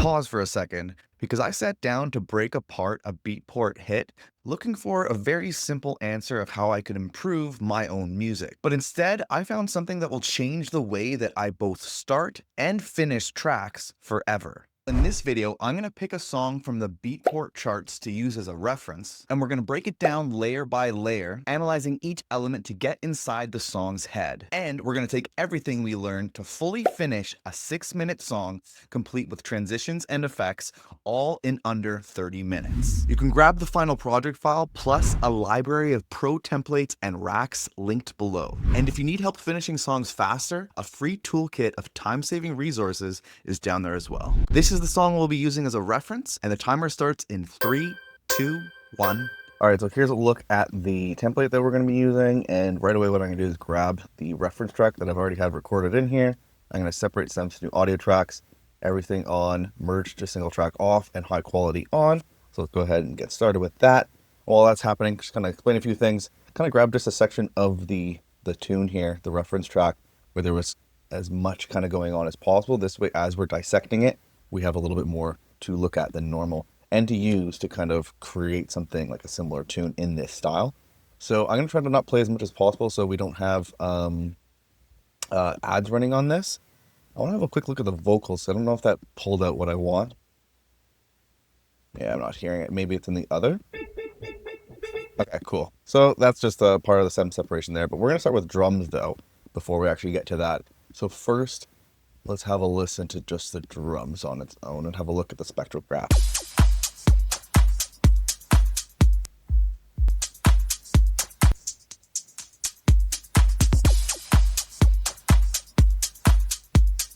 pause for a second because I sat down to break apart a Beatport hit looking for a very simple answer of how I could improve my own music. But instead, I found something that will change the way that I both start and finish tracks forever. In this video, I'm going to pick a song from the Beatport charts to use as a reference, and we're going to break it down layer by layer, analyzing each element to get inside the song's head. And we're going to take everything we learned to fully finish a 6-minute song, complete with transitions and effects, all in under 30 minutes. You can grab the final project file plus a library of pro templates and racks linked below. And if you need help finishing songs faster, a free toolkit of time-saving resources is down there as well. This is the song we'll be using as a reference, and the timer starts in 3, 2, 1. All right, so here's a look at the template that we're going to be using, and right away what I'm going to do is grab the reference track that I've already had recorded in here. I'm going to separate some new audio tracks, everything on, merge to single track off, and high quality on. So let's go ahead and get started with that. While that's happening, just kind of explain a few things. Kind of grab just a section of the tune here, the reference track, where there was as much kind of going on as possible. This way, as we're dissecting it, we have a little bit more to look at than normal and to use to kind of create something like a similar tune in this style. So I'm going to try to not play as much as possible so we don't have ads running on this. I want to have a quick look at the vocals. I don't know if that pulled out what I want. Yeah, I'm not hearing it. Maybe it's in the other. Okay, cool. So that's just a part of the separation there. But we're going to start with drums, though, before we actually get to that. So first, let's have a listen to just the drums on its own and have a look at the spectrograph.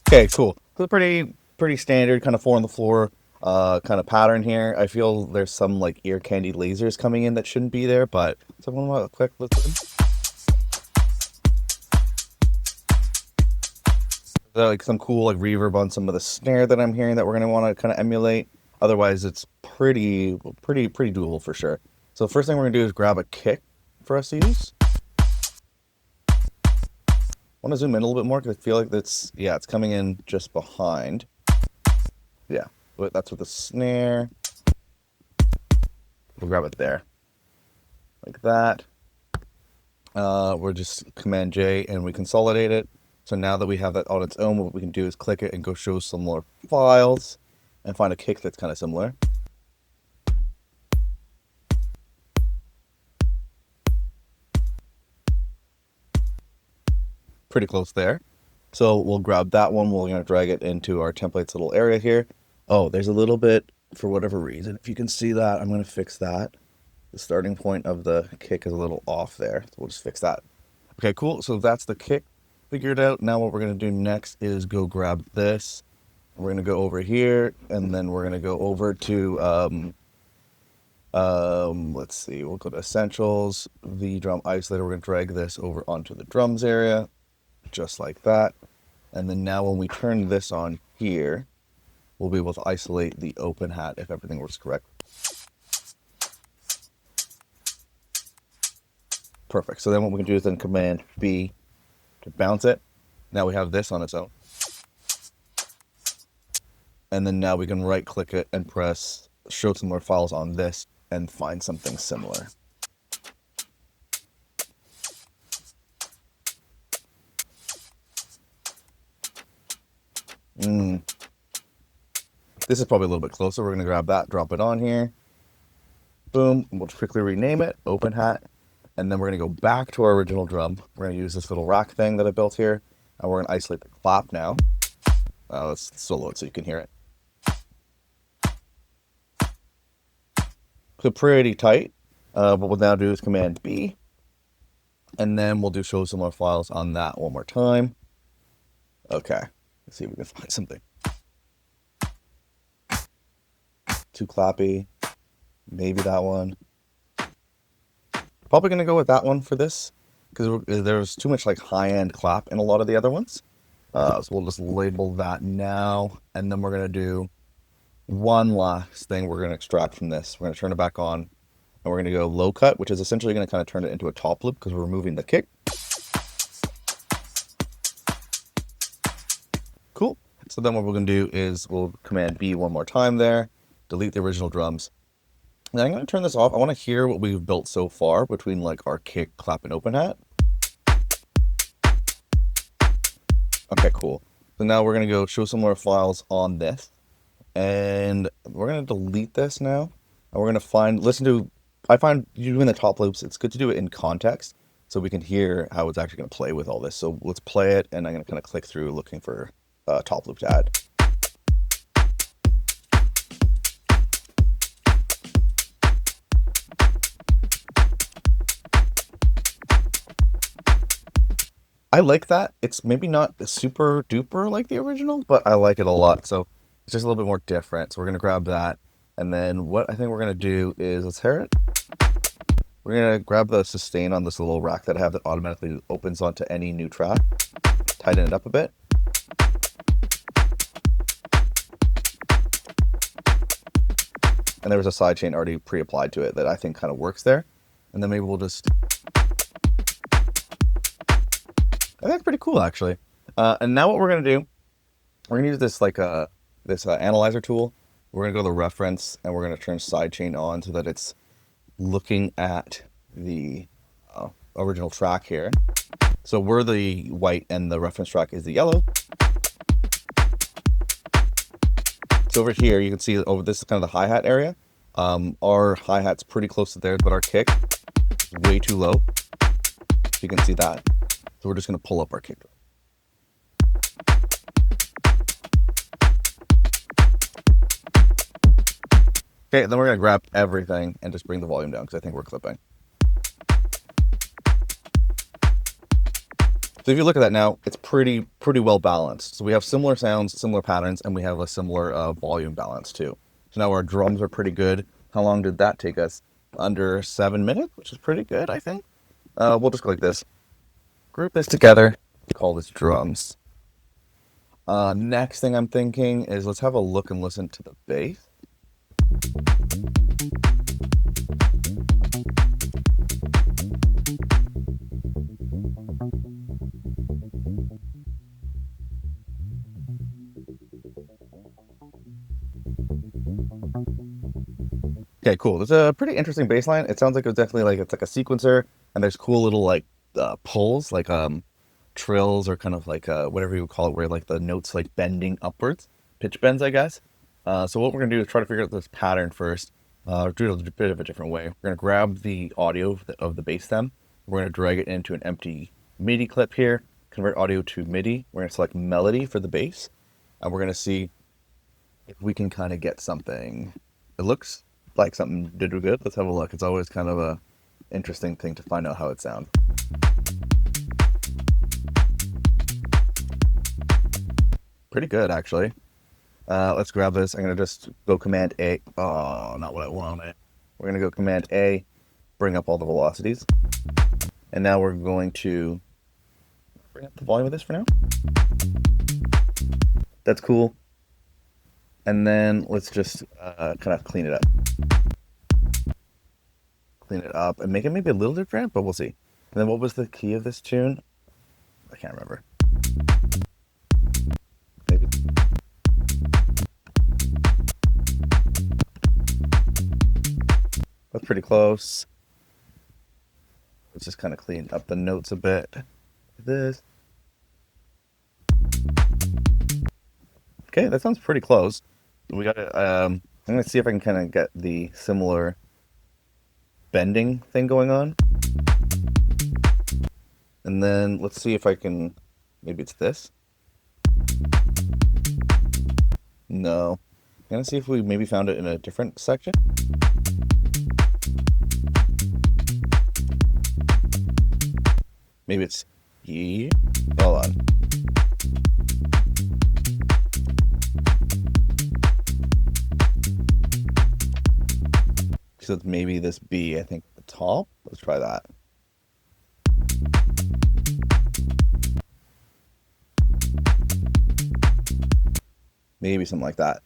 Okay, cool. So pretty standard kind of 4 on the floor kind of pattern here. I feel there's some like ear candy lasers coming in that shouldn't be there, but someone want a quick listen. Like some cool like reverb on some of the snare that I'm hearing that we're gonna want to kind of emulate. Otherwise, it's pretty doable for sure. So the first thing we're gonna do is grab a kick for us to use. I want to zoom in a little bit more because I feel like it's coming in just behind. Yeah, but that's with the snare. We'll grab it there, like that. We're just Command J and we consolidate it. So now that we have that on its own, what we can do is click it and go show some more files and find a kick that's kind of similar. Pretty close there. So we'll grab that one. We're going to drag it into our templates little area here. Oh, there's a little bit, for whatever reason, if you can see that, I'm going to fix that. The starting point of the kick is a little off there. So we'll just fix that. Okay, cool. So that's the kick figured out. Now what we're going to do next is go grab this. We're going to go over here, and then we're going to go over to, let's see, we'll go to Essentials, the drum isolator. We're going to drag this over onto the drums area, just like that. And then now when we turn this on here, we'll be able to isolate the open hat if everything works correct. Perfect. So then what we can do is then Command B to bounce it. Now we have this on its own. And then now we can right click it and press show some more files on this and find something similar. This is probably a little bit closer. We're going to grab that, drop it on here. Boom. We'll quickly rename it, open hat. And then we're going to go back to our original drum. We're going to use this little rack thing that I built here. And we're going to isolate the clap now. Let's solo it so you can hear it. So pretty tight. What we'll now do is Command B. And then we'll do show some more files on that one more time. Okay. Let's see if we can find something. Too clappy. Maybe that one. Probably going to go with that one for this because there's too much like high-end clap in a lot of the other ones. So we'll just label that now. And then we're going to do one last thing we're going to extract from this. We're going to turn it back on and we're going to go low cut, which is essentially going to kind of turn it into a top loop because we're removing the kick. Cool. So then what we're going to do is we'll Command B one more time there, delete the original drums. And I'm going to turn this off. I want to hear what we've built so far between like our kick, clap, and open hat. Okay, cool. So now we're going to go show some more files on this. And we're going to delete this now. And we're going to I find you doing the top loops, it's good to do it in context so we can hear how it's actually going to play with all this. So let's play it, and I'm going to kind of click through looking for top loop to add. I like that. It's maybe not super duper like the original, but I like it a lot. So it's just a little bit more different. So we're going to grab that. And then what I think we're going to do is, let's hear it. We're going to grab the sustain on this little rack that I have that automatically opens onto any new track. Tighten it up a bit. And there was a sidechain already pre-applied to it that I think kind of works there. And then maybe we'll just... That's pretty cool, actually. And now what we're going to do, we're going to use this this analyzer tool. We're going to go to the reference, and we're going to turn sidechain on so that it's looking at the original track here. So we're the white, and the reference track is the yellow. So over here, you can see over this is kind of the hi-hat area. Our hi-hat's pretty close to theirs, but our kick is way too low. You can see that. So we're just going to pull up our kick drum. Okay, then we're going to grab everything and just bring the volume down because I think we're clipping. So if you look at that now, it's pretty well balanced. So we have similar sounds, similar patterns, and we have a similar volume balance too. So now our drums are pretty good. How long did that take us? Under 7 minutes, which is pretty good, I think. We'll just go like this. Group this together, call this drums. Next thing I'm thinking is let's have a look and listen to the bass. Okay, cool. There's a pretty interesting bass line. It sounds like it's definitely it's like a sequencer, and there's cool little pulls, trills, or kind of whatever you would call it, where the notes bending upwards, pitch bends, I guess. So what we're gonna do is try to figure out this pattern first. Do it a bit of a different way. We're gonna grab the audio of the bass stem. We're gonna drag it into an empty MIDI clip here. Convert audio to MIDI. We're gonna select melody for the bass, and we're gonna see if we can kind of get something. It looks like something did good. Let's have a look. It's always kind of a interesting thing to find out how it sounds. Pretty good, actually. Let's grab this. I'm going to just go Command A. Oh, not what I wanted. We're going to go Command A, bring up all the velocities. And now we're going to bring up the volume of this for now. That's cool. And then let's just kind of clean it up. Clean it up and make it maybe a little different, but we'll see. And then what was the key of this tune? I can't remember. Maybe. That's pretty close. Let's just kind of clean up the notes a bit. This. Okay, that sounds pretty close. We got it. I'm gonna see if I can kind of get the similar bending thing going on. And then let's see if I can, maybe it's this. No. I'm gonna see if we maybe found it in a different section. Maybe it's here. Hold on. So it's maybe this B, I think, at the top. Let's try that. Maybe something like that.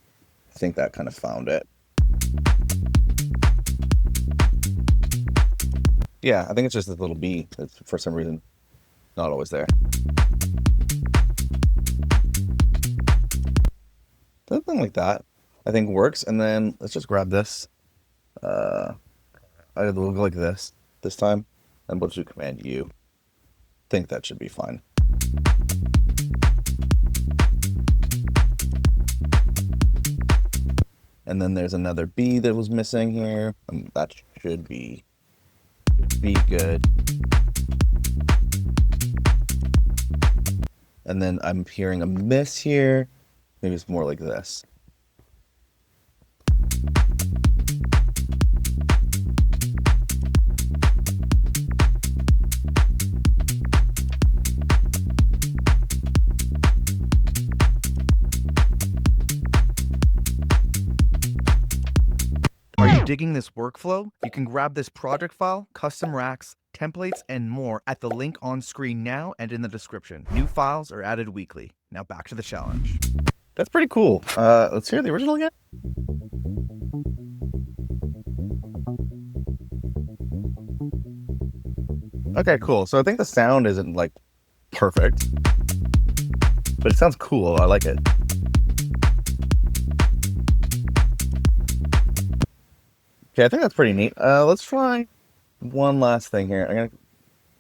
I think that kind of found it. Yeah, I think it's just this little B that's for some reason not always there. something like that I think works. And then let's just grab this. We'll go like this time, and we'll do Command U. Think that should be fine. And then there's another B that was missing here. That should be good. And then I'm hearing a miss here. Maybe it's more like this. Are you digging this workflow? You can grab this project file, custom racks, templates, and more at the link on screen now and in the description. New files are added weekly. Now back to the challenge. That's pretty cool. Let's hear the original again. Okay, cool. So I think the sound isn't like perfect, but it sounds cool. I like it. Okay, I think that's pretty neat. Let's try one last thing here.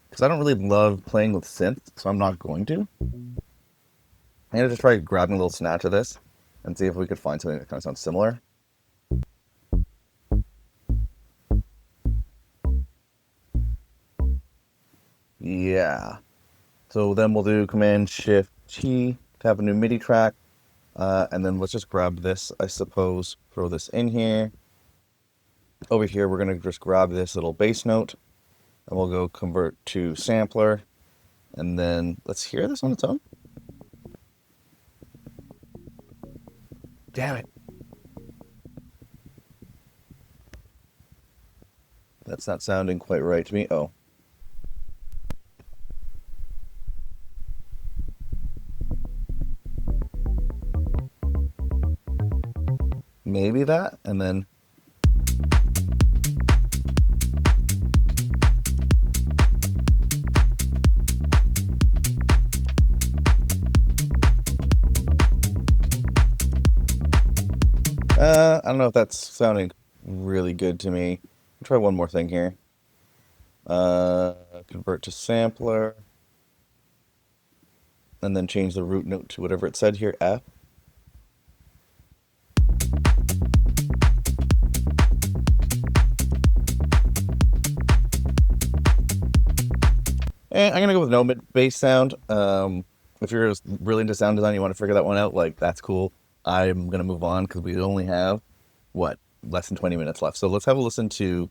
Because I don't really love playing with synths, so I'm not going to. I'm gonna just try grabbing a little snatch of this and see if we could find something that kind of sounds similar. Yeah. So then we'll do Command-Shift-T to have a new MIDI track. And then let's just grab this, I suppose, throw this in here. Over here, we're going to just grab this little bass note, and we'll go convert to sampler. And then let's hear this on its own. Damn it. That's not sounding quite right to me. Oh. Maybe that, and then I don't know if that's sounding really good to me. I'll try one more thing here. Convert to sampler. And then change the root note to whatever it said here, F. And I'm going to go with no bass sound. If you're really into sound design, you want to figure that one out, like, that's cool. I'm going to move on because we only have, what, less than 20 minutes left. So let's have a listen to,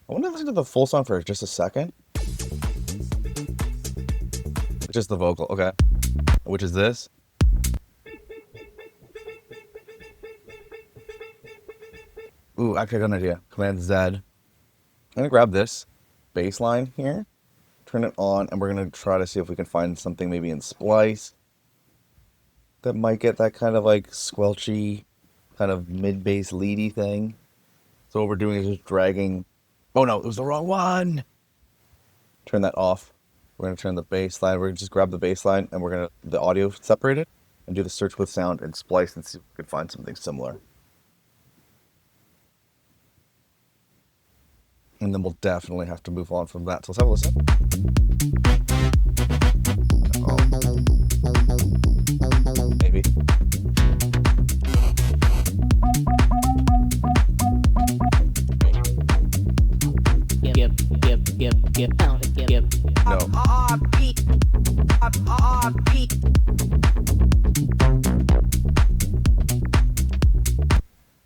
I want to listen to the full song for just a second. Just the vocal, okay. Which is this. Ooh, actually I got an idea. Command Z. I'm going to grab this bass line here, turn it on, and we're going to try to see if we can find something maybe in Splice that might get that kind of like squelchy, kind of mid-bass leady thing. So what we're doing is just dragging. Oh no, it was the wrong one. Turn that off. We're gonna turn the bass line. We're gonna just grab the bass line and we're gonna the audio separated and do the search with sound and Splice and see if we can find something similar. And then we'll definitely have to move on from that. So let's have a listen. Maybe. No.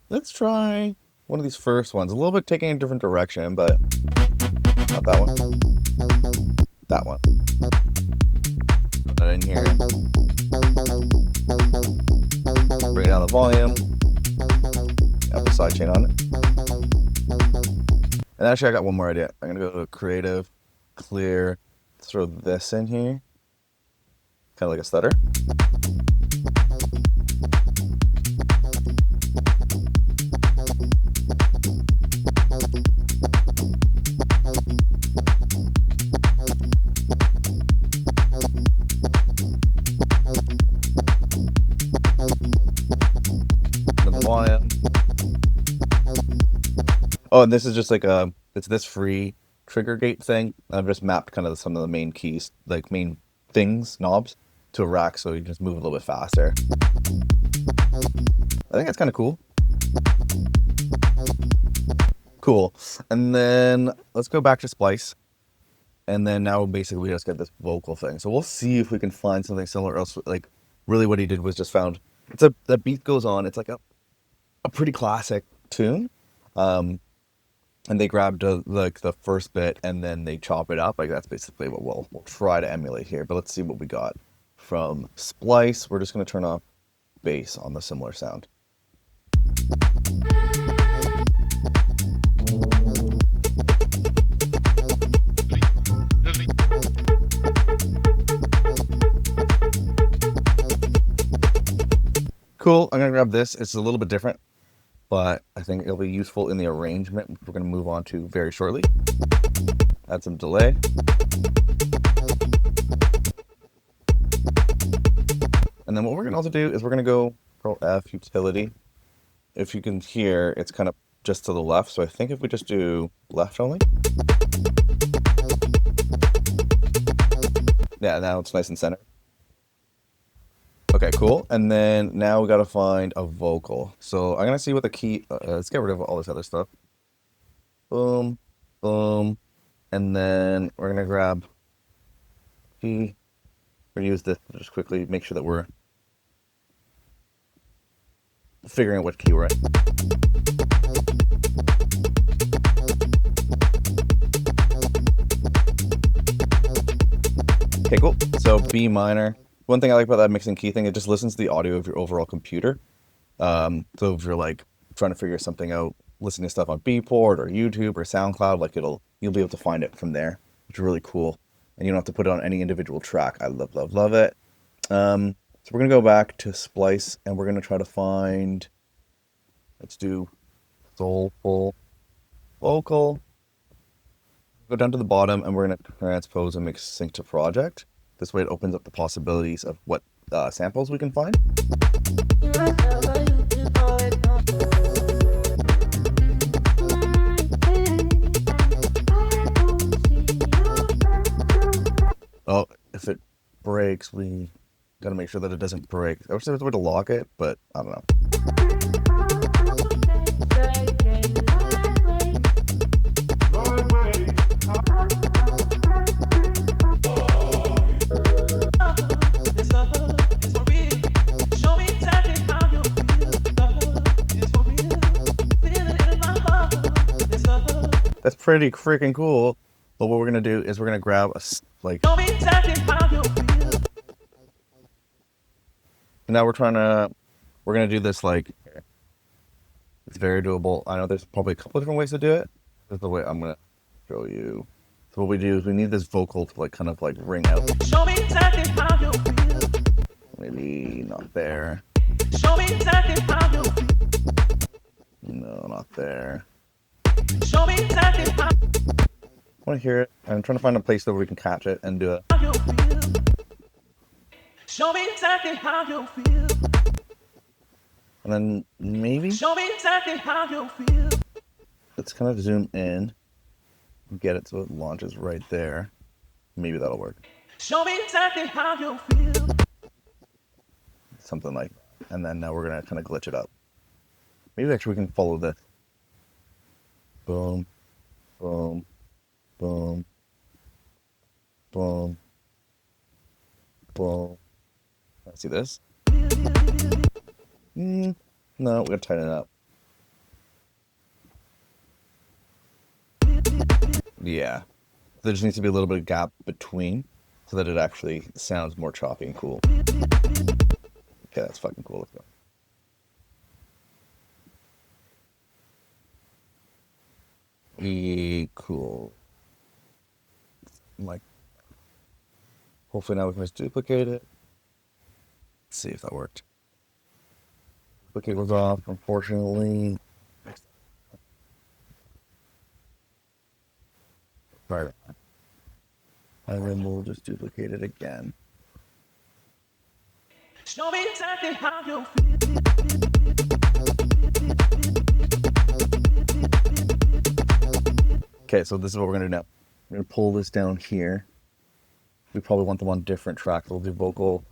Let's try one of these first ones. A little bit taking a different direction, but not that one. That one. Put that in here. Bring down the volume. Have the sidechain on it. And actually, I got one more idea. I'm gonna go to creative, clear, throw this in here. Kind of like a stutter. Oh, and this is just like it's this free trigger gate thing. I've just mapped kind of some of the main keys, like main things, knobs, to a rack, so you just move a little bit faster. I think that's kind of cool. Cool. And then let's go back to Splice. And then now basically we just get this vocal thing. So we'll see if we can find something similar. Else, like really, what he did was just found the beat goes on. It's like a pretty classic tune. And they grabbed like the first bit and then they chop it up. Like that's basically what we'll try to emulate here. But let's see what we got from Splice. We're just gonna turn off bass on the similar sound. Cool. I'm gonna grab this. It's a little bit different, but I think it'll be useful in the arrangement, which we're gonna move on to very shortly. Add some delay. And then what we're gonna also do is we're gonna go Control F utility. If you can hear, it's kind of just to the left. So I think if we just do left only. Yeah, now it's nice and center. Okay, cool. And then now we gotta find a vocal. So I'm gonna see what the key, let's get rid of all this other stuff. Boom, boom. And then we're gonna grab key. We're gonna use this to just quickly make sure that we're figuring out what key we're in. Okay, cool. So B minor. One thing I like about that mixing key thing, it just listens to the audio of your overall computer. So if you're like trying to figure something out, listening to stuff on Beatport or YouTube or SoundCloud, like you'll be able to find it from there, which is really cool. And you don't have to put it on any individual track. I love, love, love it. So we're gonna go back to Splice and we're gonna try to find, let's do soulful vocal. Go down to the bottom and we're gonna transpose and mix sync to project. This way it opens up the possibilities of what samples we can find. Oh, if it breaks, we gotta make sure that it doesn't break. I wish there was a way to lock it, but I don't know. That's pretty freaking cool. But what we're gonna do is we're gonna grab like. Now we're gonna do this like. It's very doable. I know there's probably a couple of different ways to do it. This is the way I'm gonna show you. So what we do is we need this vocal to like kind of like ring out. Show me exactly how you feel. Maybe not there. Show me exactly how you feel. No, not there. Show me exactly how. I want to hear it. I'm trying to find a place where we can catch it and do it. Show me exactly how you feel. And then maybe. Show me exactly how you feel. Let's kind of zoom in, get it so it launches right there. Maybe that'll work. Show me exactly how you feel. Something like that. And then now we're gonna kind of glitch it up. Maybe actually we can follow this. Boom, boom, boom, boom, boom. See this? No, we're gonna tighten it up. Yeah. There just needs to be a little bit of gap between so that it actually sounds more choppy and cool. Okay, that's fucking cool. Let's go. Cool. Like, hopefully now we can just duplicate it. Let's see if that worked. Duplicate was off, unfortunately. Right. And then we'll just duplicate it again. Show me exactly how you feel. Okay, so this is what we're gonna do now. We're gonna pull this down here. We probably want them on different tracks. We'll do vocal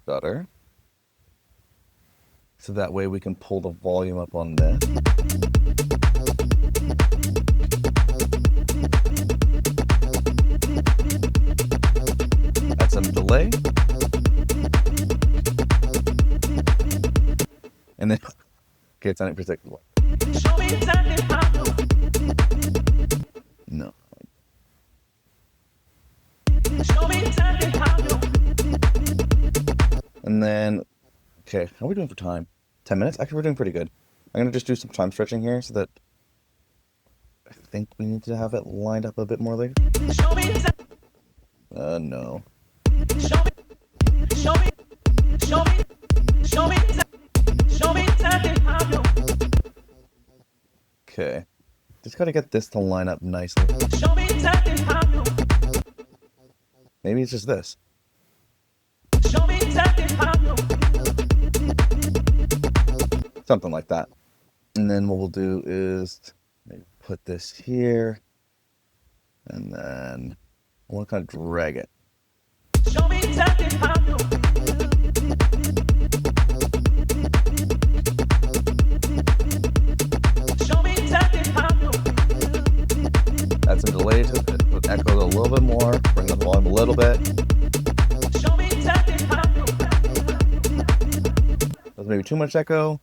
stutter. So that way we can pull the volume up on this. Add some delay. And then, okay, it's unpredictable. No. And then, okay, how are we doing for time? 10 minutes? Actually, we're doing pretty good. I'm going to just do some time stretching here so that I think we need to have it lined up a bit more later. No. Okay. Just got to get this to line up nicely. Maybe it's just this. Something like that. And then what we'll do is maybe put this here. And then I want to kind of drag it. Add some delay to it. Put echo a little bit more. Bring up the volume a little bit. That's maybe too much echo.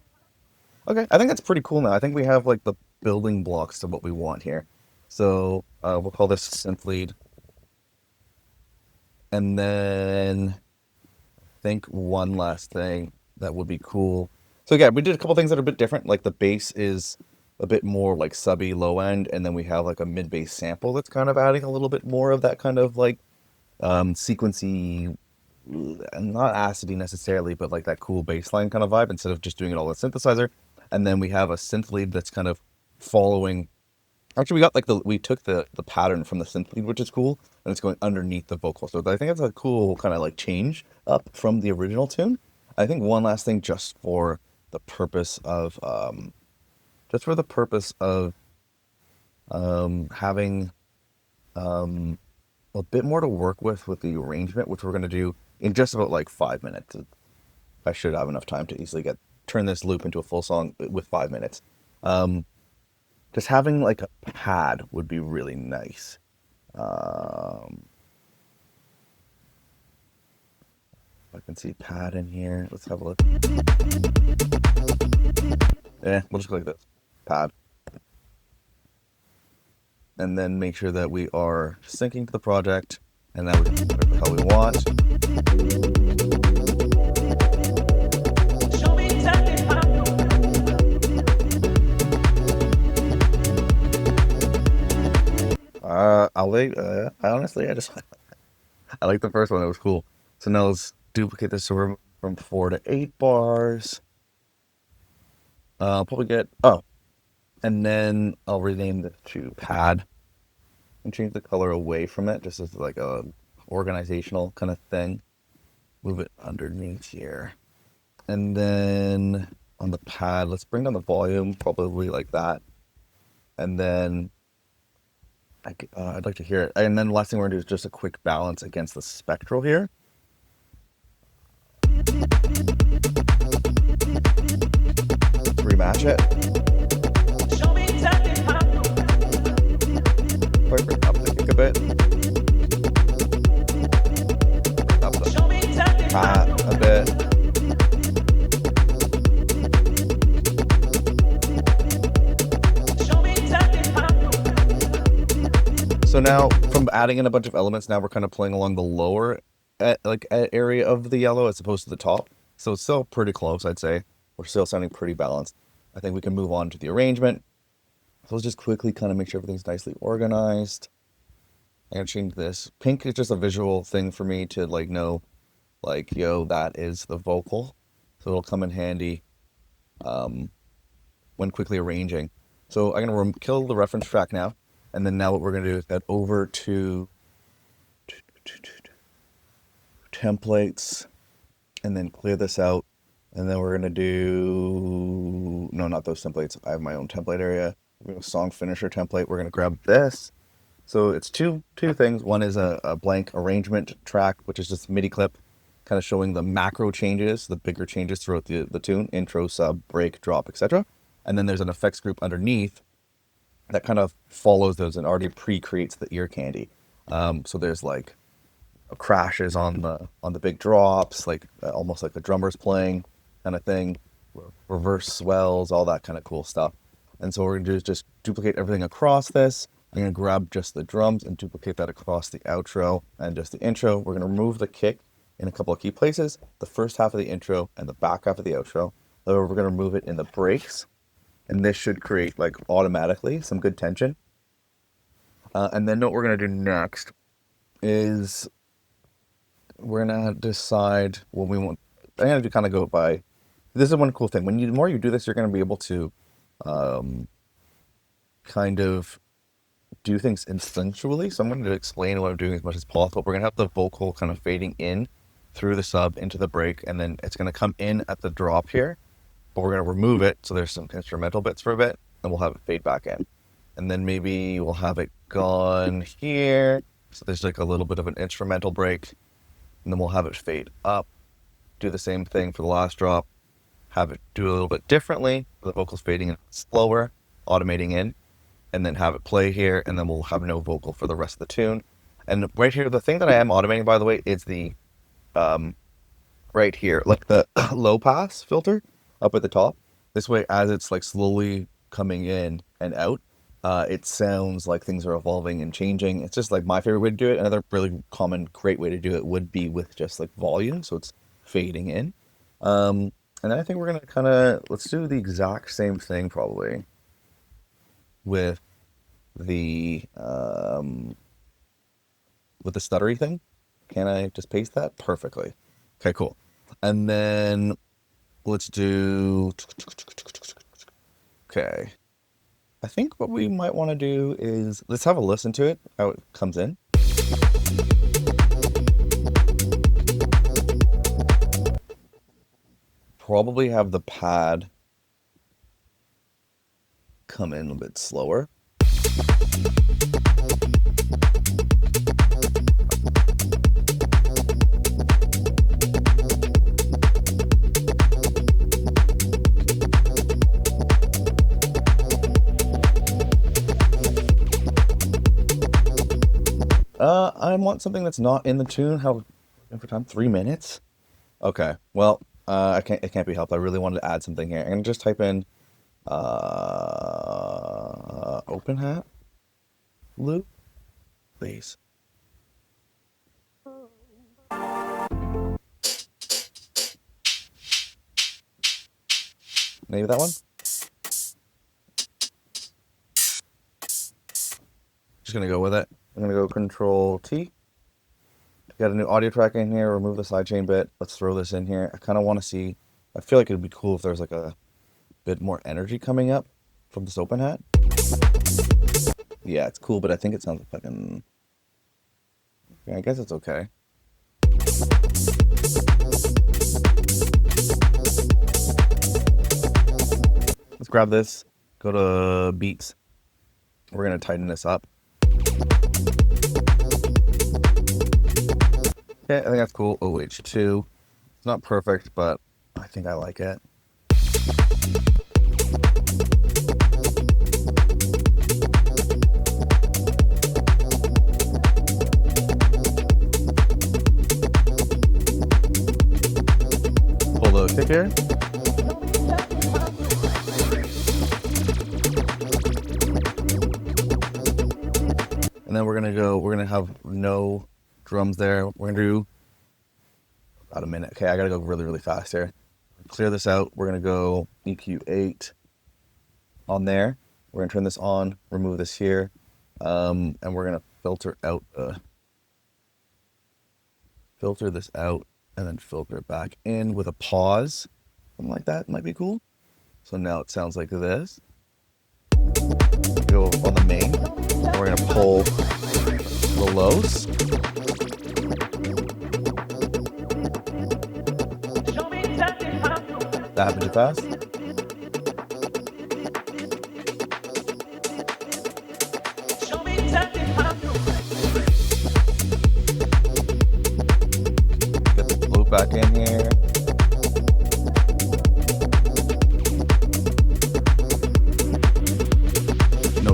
Okay, I think that's pretty cool now. I think we have like the building blocks to what we want here. So we'll call this synth lead. And then I think one last thing that would be cool. So yeah, we did a couple things that are a bit different. Like the bass is a bit more like subby low end, and then we have like a mid bass sample that's kind of adding a little bit more of that kind of like sequency, not acidy necessarily, but like that cool bassline kind of vibe instead of just doing it all with synthesizer. And then we have a synth lead that's kind of following. Actually, we took the pattern from the synth lead, which is cool, and it's going underneath the vocal. So I think it's a cool kind of like change up from the original tune. I think one last thing, just for the purpose of having a bit more to work with the arrangement, which we're going to do in just about like 5 minutes. I should have enough time to easily turn this loop into a full song with 5 minutes. Just having like a pad would be really nice. If I can see pad in here, let's have a look. Yeah, we'll just click this pad. And then make sure that we are syncing to the project, and that we can do whatever the hell we want. Honestly, I like the first one. It was cool. So now let's duplicate this from 4 to 8 bars. I'll probably and then I'll rename this to pad and change the color away from it, just as like a organizational kind of thing. Move it underneath here. And then on the pad, let's bring down the volume, probably like that. And then I'd like to hear it. And then the last thing we're gonna do is just a quick balance against the spectral here. Rematch it. Bring up the kick a bit. Bring up the pat a bit. So now, from adding in a bunch of elements, now we're kind of playing along the lower area of the yellow as opposed to the top. So it's still pretty close, I'd say. We're still sounding pretty balanced. I think we can move on to the arrangement. So let's just quickly kind of make sure everything's nicely organized. I'm gonna change this. Pink is just a visual thing for me to like know, like, yo, that is the vocal. So it'll come in handy when quickly arranging. So I'm gonna kill the reference track now. And then now what we're going to do is head over to templates and then clear this out. And then we're going to do, no, not those templates. I have my own template area. We have a song finisher template. We're going to grab this. So it's two things. One is a blank arrangement track, which is just a MIDI clip, kind of showing the macro changes, the bigger changes throughout the tune, intro, sub, break, drop, etc. And then there's an effects group underneath that kind of follows those and already pre-creates the ear candy. So there's like crashes on the big drops, like almost like a drummer's playing kind of thing, reverse swells, all that kind of cool stuff. And so we're going to do is just duplicate everything across this. I'm going to grab just the drums and duplicate that across the outro and just the intro. We're going to remove the kick in a couple of key places, the first half of the intro and the back half of the outro. Then we're going to remove it in the breaks, and this should create like automatically some good tension. And then what we're going to do next is we're going to decide what we want. I'm going to kind of go by, this is one cool thing. When the more you do this, you're going to be able to kind of do things instinctually. So I'm going to explain what I'm doing as much as possible. We're going to have the vocal kind of fading in through the sub into the break, and then it's going to come in at the drop here, but we're going to remove it. So there's some instrumental bits for a bit, and we'll have it fade back in. And then maybe we'll have it gone here. So there's like a little bit of an instrumental break, and then we'll have it fade up. Do the same thing for the last drop. Have it do a little bit differently. The vocals fading in slower, automating in, and then have it play here, and then we'll have no vocal for the rest of the tune. And right here, the thing that I am automating, by the way, is the right here, like the low pass filter up at the top. This way, as it's like slowly coming in and out, it sounds like things are evolving and changing. It's just like my favorite way to do it. Another really common, great way to do it would be with just like volume, so it's fading in. And then I think we're gonna kind of, let's do the exact same thing probably with the stuttery thing. Can I just paste that perfectly? Okay, cool. And then let's do, okay. I think what we might want to do is, let's have a listen to it, how it comes in. Probably have the pad come in a bit slower. I want something that's not in the tune. How for time? 3 minutes? Okay. Well, it can't be helped. I really wanted to add something here. I'm gonna just type in open hat loop, please. Maybe that one. Just gonna go with it. I'm gonna go Control T. Got a new audio track in here. Remove the sidechain bit. Let's throw this in here. I kind of want to see. I feel like it'd be cool if there's like a bit more energy coming up from this open hat. Yeah, it's cool, but I think it sounds like fucking. Yeah, I guess it's okay. Let's grab this. Go to beats. We're gonna tighten this up. Okay, I think that's cool. OH2. It's not perfect, but I think I like it. Pull the kick here. And then we're gonna have no drums there. We're gonna do about a minute. Okay, I gotta go really, really fast here. Clear this out. We're gonna go EQ8 on there. We're gonna turn this on, remove this here, and we're gonna filter this out, and then filter it back in with a pause. Something like that might be cool. So now it sounds like this. Go on the main. And we're gonna pull the lows. That happened too fast.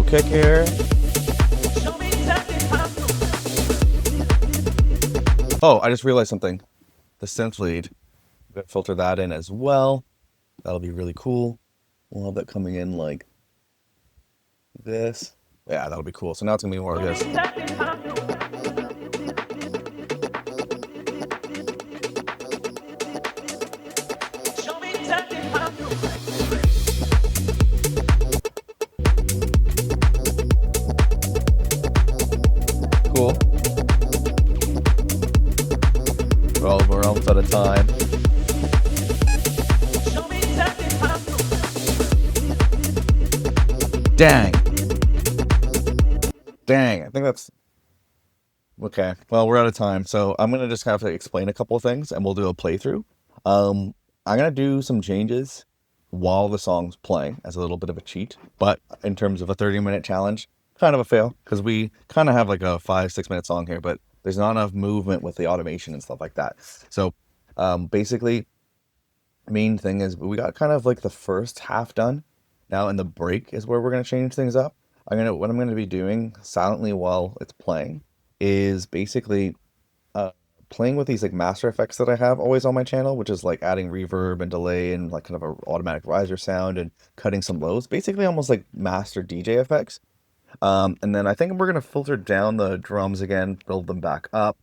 kick here. Oh, I just realized something. The synth lead. I'm gonna filter that in as well. That'll be really cool. We'll have that coming in like this. Yeah, that'll be cool. So now it's gonna be more of this. Cool. 12 rounds at a time. Dang. Dang. I think that's okay. Well, we're out of time, so I'm gonna just have to explain a couple of things, and we'll do a playthrough. I'm gonna do some changes while the song's playing as a little bit of a cheat, but in terms of a 30-minute challenge, kind of a fail because we kind of have like a 5-6 minute song here, but there's not enough movement with the automation and stuff like that. So, basically, main thing is we got kind of like the first half done. Now in the break is where we're gonna change things up. What I'm gonna be doing silently while it's playing is basically playing with these like master effects that I have always on my channel, which is like adding reverb and delay and like kind of a automatic riser sound and cutting some lows, basically almost like master DJ effects. And then I think we're gonna filter down the drums again, build them back up,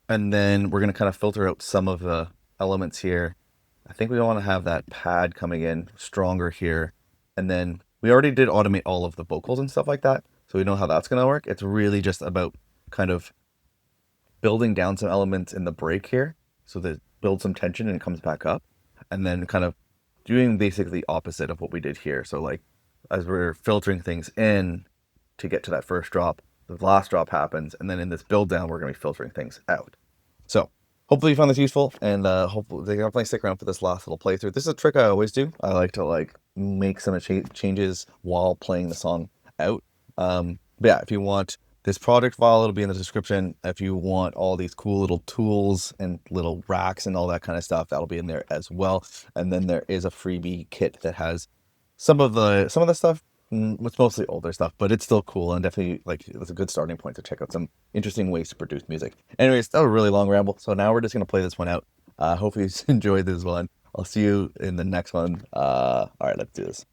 and then we're gonna kind of filter out some of the elements here. I think we want to have that pad coming in stronger here, and then we already did automate all of the vocals and stuff like that, so we know how that's gonna work. It's really just about kind of building down some elements in the break here so that it builds some tension and comes back up, and then kind of doing basically opposite of what we did here. So like as we're filtering things in to get to that first drop, the last drop happens, and then in this build down we're going to be filtering things out. So hopefully you found this useful, and hopefully they can definitely stick around for this last little playthrough. This is a trick I always do. I like to like make some changes while playing the song out. But yeah, if you want this project file, it'll be in the description. If you want all these cool little tools and little racks and all that kind of stuff, that'll be in there as well. And then there is a freebie kit that has some of the stuff. It's mostly older stuff, but it's still cool, and definitely like it's a good starting point to check out some interesting ways to produce music. Anyways, that was a really long ramble, so now we're just gonna play this one out. Hopefully you enjoyed this one. I'll see you in the next one. All right, let's do this.